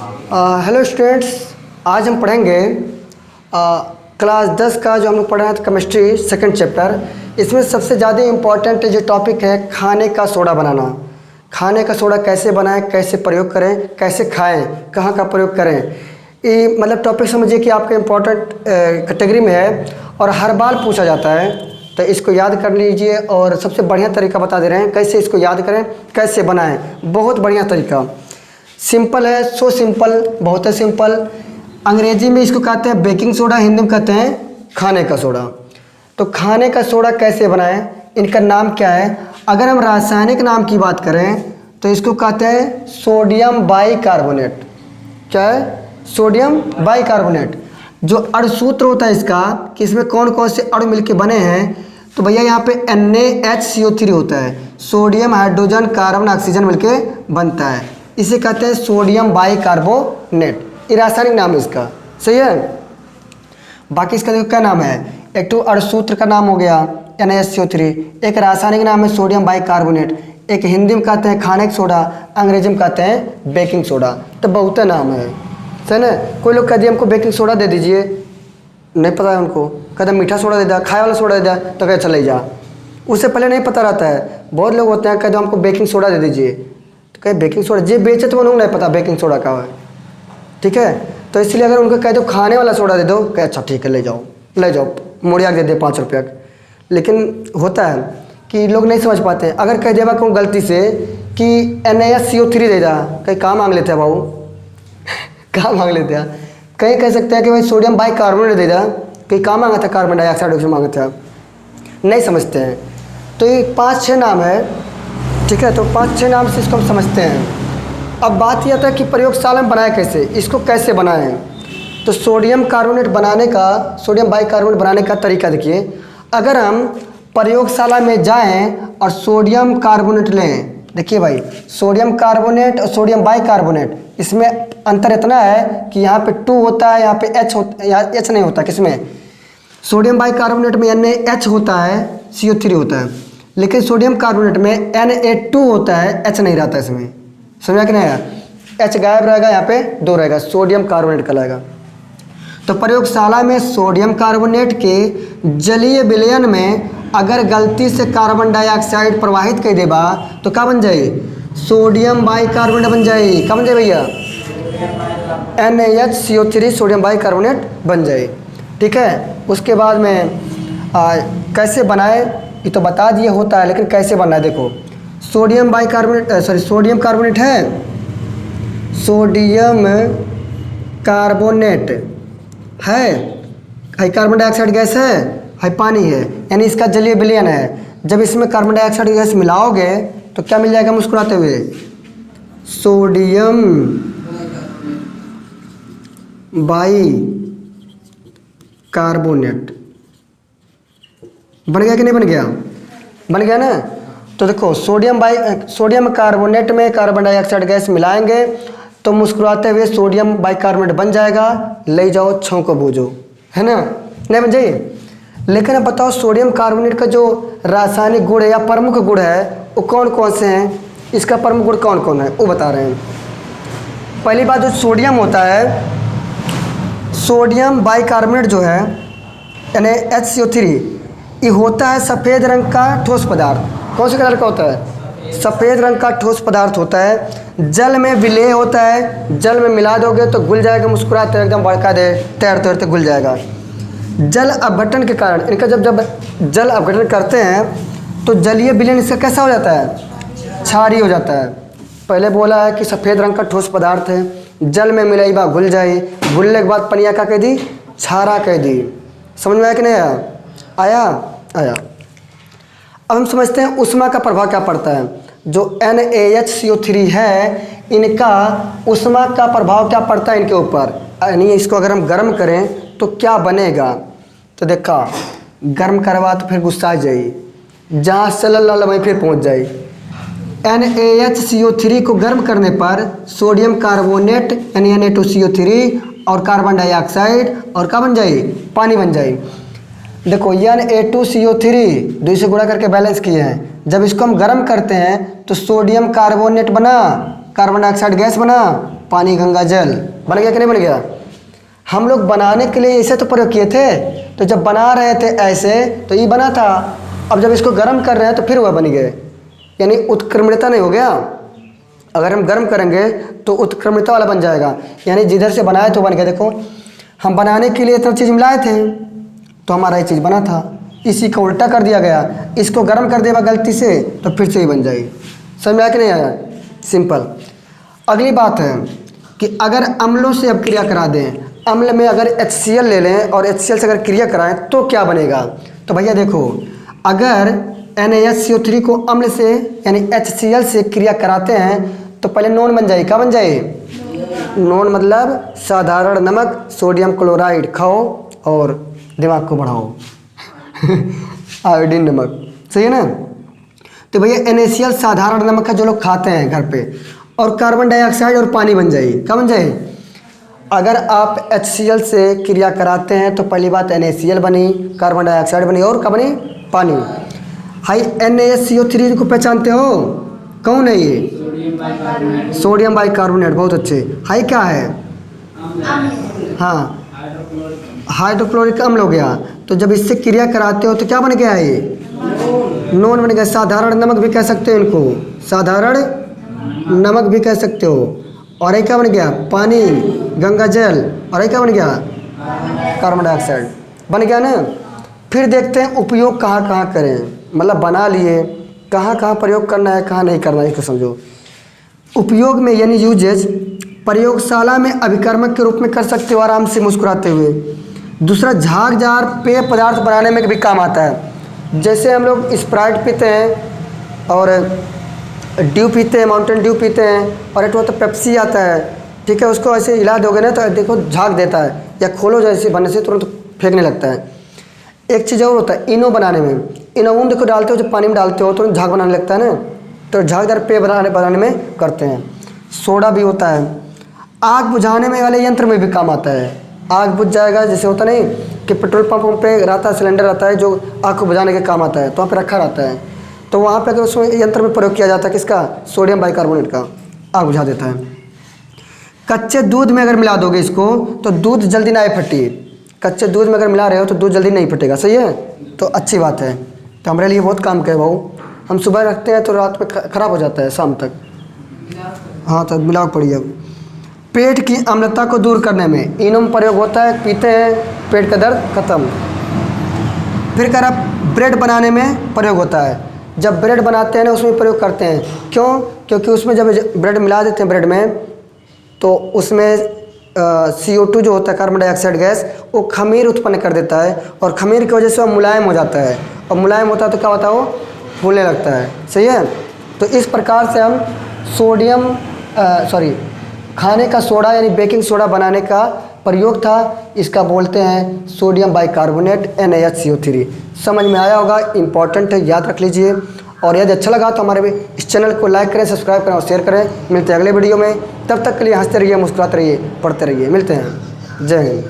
Hello students, आज हम पढ़ेंगे क्लास 10 का जो हम लोग पढ़ रहे हैं केमिस्ट्री सेकंड चैप्टर। इसमें सबसे ज़्यादा इम्पॉर्टेंट जो टॉपिक है खाने का सोडा बनाना। खाने का सोडा कैसे बनाएं, कैसे प्रयोग करें, कैसे खाएं, कहाँ का प्रयोग करें, ये मतलब टॉपिक समझिए कि आपके इम्पॉर्टेंट कैटेगरी में है और हर बार पूछा जाता है। तो इसको याद कर लीजिए और सबसे बढ़िया तरीका बता दे रहे हैं कैसे इसको याद करें, कैसे बनाएं। बहुत बढ़िया तरीका, सिंपल है, सो सिंपल, बहुत है सिंपल। अंग्रेजी में इसको कहते हैं बेकिंग सोडा, हिंदी में कहते हैं खाने का सोडा। तो खाने का सोडा कैसे बनाएं, इनका नाम क्या है? अगर हम रासायनिक नाम की बात करें तो इसको कहते हैं सोडियम बाइकार्बोनेट। क्या है? Sodium bicarbonate. जो अणुसूत्र होता है इसका कि इसमें कौन कौन से अणु मिलके बने हैं, तो भैया यहाँ पे NaHCO3 होता है। सोडियम, हाइड्रोजन, कार्बन, ऑक्सीजन मिलके बनता है, इसे कहते हैं सोडियम बाइकार्बोनेट। ये रासायनिक नाम है इसका, सही है। बाकी इसका देखो क्या नाम है, एक तो अणुसूत्र का नाम हो गया NaHCO3, एक रासायनिक नाम है सोडियम बाइकार्बोनेट, एक हिंदी में कहते हैं खाने का सोडा, अंग्रेजी में कहते हैं बेकिंग सोडा। तो बहुत नाम है, सही ना। कोई लोग कह दिए हमको बेकिंग सोडा दे दीजिए, नहीं पता है उनको, कहते मीठा सोडा दे दिया, खाए वाला सोडा दे दिया, तो कहे चले जा। उससे पहले नहीं पता रहता है। बहुत लोग होते हैं कहते हमको बेकिंग सोडा दे दीजिए, तो कहे बेकिंग सोडा जे बेचे तो उन्होंने नहीं पता बेकिंग सोडा का है, ठीक है। तो इसलिए अगर उनको कह दो खाने वाला सोडा दे दो, कहे अच्छा ठीक है ले जाओ मोड़िया दे दे 5 रुपया। लेकिन होता है कि लोग नहीं समझ पाते। अगर कह देगा कहूँ गलती से कि NaCO3 दे दा, कहीं काम मांग लेते हैं बाबू कहाँ मांग लेते हैं। कहीं कह सकते हैं कि भाई सोडियम बाइकार्बोनेट दे दा, कहीं काम मांगा था कार्बन डाइऑक्साइड ऑक्सीजन मांगा था, नहीं समझते हैं। तो ये 5-6 नाम है, ठीक है। तो 5-6 नाम से इसको हम समझते हैं। अब बात यह था कि प्रयोगशाला में बनाए कैसे, इसको कैसे बनाएं। तो सोडियम बाइकार्बोनेट बनाने का तरीका देखिए। अगर हम प्रयोगशाला में जाएं और सोडियम कार्बोनेट लें, देखिए भाई सोडियम कार्बोनेट और सोडियम बाइकार्बोनेट, इसमें अंतर इतना है कि यहाँ पे 2 होता है, यहाँ पे H नहीं होता। किसमें? सोडियम बाइकार्बोनेट में NaH होता है, CO3 होता है, लेकिन सोडियम कार्बोनेट में Na2 होता है, H नहीं रहता इसमें। समझा कि नहीं आया? H गायब रहेगा, यहाँ पे 2 रहेगा, सोडियम कार्बोनेट कहलाएगा। तो प्रयोगशाला में सोडियम कार्बोनेट के जलीय विलयन में अगर गलती से कार्बन डाइऑक्साइड प्रवाहित कर देबा तो क्या बन जाए? सोडियम बाइकार्बोनेट बन जाए। क्या बन जाए भैया? NaHCO3 सोडियम बाइकार्बोनेट बन जाए, ठीक है। उसके बाद में कैसे बनाए ये तो बता दिए होता है, लेकिन कैसे बनना है देखो। सोडियम कार्बोनेट है, सोडियम कार्बोनेट है, कार्बन डाइऑक्साइड गैस है पानी है, यानी इसका जलीय विलयन है। जब इसमें कार्बन डाइऑक्साइड गैस मिलाओगे तो क्या मिल जाएगा मुस्कुराते हुए? Sodium bicarbonate. बन गया कि नहीं बन गया? बन गया ना। तो देखो सोडियम कार्बोनेट में कार्बन डाइऑक्साइड गैस मिलाएंगे तो मुस्कुराते हुए सोडियम बाइकार्बोनेट बन जाएगा। ले जाओ, छौंको बूझो, है ना, नहीं बन जाइए। लेकिन अब बताओ सोडियम कार्बोनेट का जो रासायनिक गुण है या प्रमुख गुण है वो कौन कौन से हैं? इसका प्रमुख गुण कौन कौन है वो बता रहे हैं। पहली बात, जो सोडियम होता है, सोडियम बाइकार्बोनेट जो है NaHCO3, ये होता है सफ़ेद रंग का ठोस पदार्थ। कौन से कलर का होता है? सफ़ेद रंग का ठोस पदार्थ होता है। जल में विलेय होता है, जल में मिला दोगे तो घुल जाएगा, मुस्कुराते एकदम बड़का दे तैरते घुल जाएगा। जल अपघटन के कारण इनका जब जल अपघटन करते हैं तो जलीय विलयन इसका कैसा हो जाता है? क्षारीय हो जाता है। पहले बोला है कि सफ़ेद रंग का ठोस पदार्थ है, जल में मिलाई बा घुल जाए, घुलने के बाद पनिया का कह दी, क्षारा कह दी। समझ में आया कि नहीं आया? आया। अब हम समझते हैं ऊष्मा का प्रभाव क्या पड़ता है। जो NaHCO3 है, इनका ऊष्मा का प्रभाव क्या पड़ता है इनके ऊपर, यानी इसको अगर हम गर्म करें तो क्या बनेगा। तो देखा, गर्म करवा तो फिर गुस्सा जाए, जहाँ चल वहीं फिर पहुँच जाए। NaHCO3 को गर्म करने पर सोडियम कार्बोनेट यानी Na2CO3 और कार्बन डाइऑक्साइड और क्या बन जाए? पानी बन जाए। देखो Na2CO3 2 से गुणा करके बैलेंस किए हैं। जब इसको हम गर्म करते हैं तो सोडियम कार्बोनेट बना, कार्बन डाइऑक्साइड गैस बना, पानी गंगा जल। बन गया कि नहीं बन गया? हम लोग बनाने के लिए ऐसे तो प्रयोग किए थे, तो जब बना रहे थे ऐसे तो ये बना था, अब जब इसको गर्म कर रहे हैं तो फिर वह बन गए, यानी उत्क्रमणीयता नहीं हो गया। अगर हम गर्म करेंगे तो उत्क्रमणीयता वाला बन जाएगा, यानी जिधर से बनाए तो बन गया। देखो हम बनाने के लिए इतना चीज़ मिलाए थे तो हमारा ये चीज़ बना था, इसी को उल्टा कर दिया गया, इसको गर्म कर दिया गलती से तो फिर से ही बन जाएगी। समझ में आया कि नहीं आया? सिंपल। अगली बात है कि अगर अम्लों से अब क्रिया करा दें, अम्ल में अगर HCl ले लें और HCl से अगर क्रिया कराएं तो क्या बनेगा? तो भैया देखो, अगर NaHCO3 को अम्ल से यानी HCl से क्रिया कराते हैं तो पहले नॉन बन जाए। क्या बन जाए? नॉन मतलब साधारण नमक, सोडियम क्लोराइड। खाओ और दिमाग को बढ़ाओ आयोडीन नमक, सही है ना? तो भैया NaCl साधारण नमक का जो लोग खाते हैं घर पे, और कार्बन डाइऑक्साइड और पानी बन जाए। क्या बन जाए? अगर आप HCl से क्रिया कराते हैं तो पहली बात NaCl बनी, कार्बन डाइऑक्साइड बनी और क्या बनी? पानी। हाई NaCO3 को पहचानते हो? कौन है ये? Sodium bicarbonate. बहुत अच्छे। हाई क्या है? हाँ, हाइड्रोक्लोरिक अम्ल हो गया। तो जब इससे क्रिया कराते हो तो क्या बन गया? ये नॉन बन गया। साधारण नमक भी कह सकते हो इनको, साधारण नमक भी कह सकते हो। और एक क्या बन गया? पानी गंगा जल। और एक क्या बन गया? Carbon dioxide. बन गया ना? फिर देखते हैं उपयोग कहाँ कहाँ करें, मतलब बना लिए, कहाँ कहाँ प्रयोग करना है कहाँ नहीं करना है, इसको समझो। उपयोग में यानी यूजेज, प्रयोगशाला में अभिकर्मक के रूप में कर सकते हो आराम से मुस्कुराते हुए। दूसरा, झागजार पेय पदार्थ बनाने में भी काम आता है। जैसे हम लोग स्प्राइट पीते हैं और ड्यू पीते हैं, माउंटेन ड्यू पीते हैं, और एक तो पेप्सी आता है, ठीक है, उसको ऐसे हिला दोगे ना तो देखो झाग देता है, या खोलो जैसे बनने से तुरंत फेंकने लगता है। एक चीज़ और होता है इनो बनाने में, इनोन देखो डालते हो, जब पानी में डालते हो तो झाग बनाने लगता है ना, तो झागदार पेय बनाने में करते हैं। सोडा भी होता है, आग बुझाने में वाले यंत्र में भी काम आता है। आग बुझ जाएगा, जैसे होता नहीं कि पेट्रोल पंप पे रहता है सिलेंडर रहता है जो आग को बुझाने के काम आता है, तो वहाँ पे रखा रहता है, तो वहाँ पे अगर उसमें यंत्र में प्रयोग किया जाता है किसका? सोडियम बाइकार्बोनेट का, आग बुझा देता है। कच्चे दूध में अगर मिला दोगे इसको तो दूध जल्दी ना फटे। कच्चे दूध में अगर मिला रहे हो तो दूध जल्दी नहीं फटेगा, सही है? तो अच्छी बात है, तो हमारे लिए बहुत काम का है भाऊ। हम सुबह रखते हैं तो रात में ख़राब हो जाता है शाम तक। हाँ, तो मिलाओ पड़ी। अब पेट की अम्लता को दूर करने में इनो में प्रयोग होता है, पीते हैं पेट का दर्द खत्म। फिर कह रहा ब्रेड बनाने में प्रयोग होता है। जब ब्रेड बनाते हैं ना उसमें प्रयोग करते हैं। क्यों? क्योंकि उसमें जब ब्रेड मिला देते हैं ब्रेड में तो उसमें CO2 जो होता है, कार्बन डाइऑक्साइड गैस, वो खमीर उत्पन्न कर देता है, और खमीर की वजह से वो मुलायम हो जाता है, और मुलायम होता है तो क्या होता है? वो फूलने लगता है, सही है? तो इस प्रकार से हम खाने का सोडा यानी बेकिंग सोडा बनाने का प्रयोग था, इसका बोलते हैं सोडियम बाइकार्बोनेट NaHCO3। समझ में आया होगा, इंपॉर्टेंट है, याद रख लीजिए। और यदि अच्छा लगा तो हमारे इस चैनल को लाइक करें, सब्सक्राइब करें और शेयर करें। मिलते हैं अगले वीडियो में, तब तक के लिए हंसते रहिए, मुस्कुराते रहिए, पढ़ते रहिए। मिलते हैं। जय हिंद।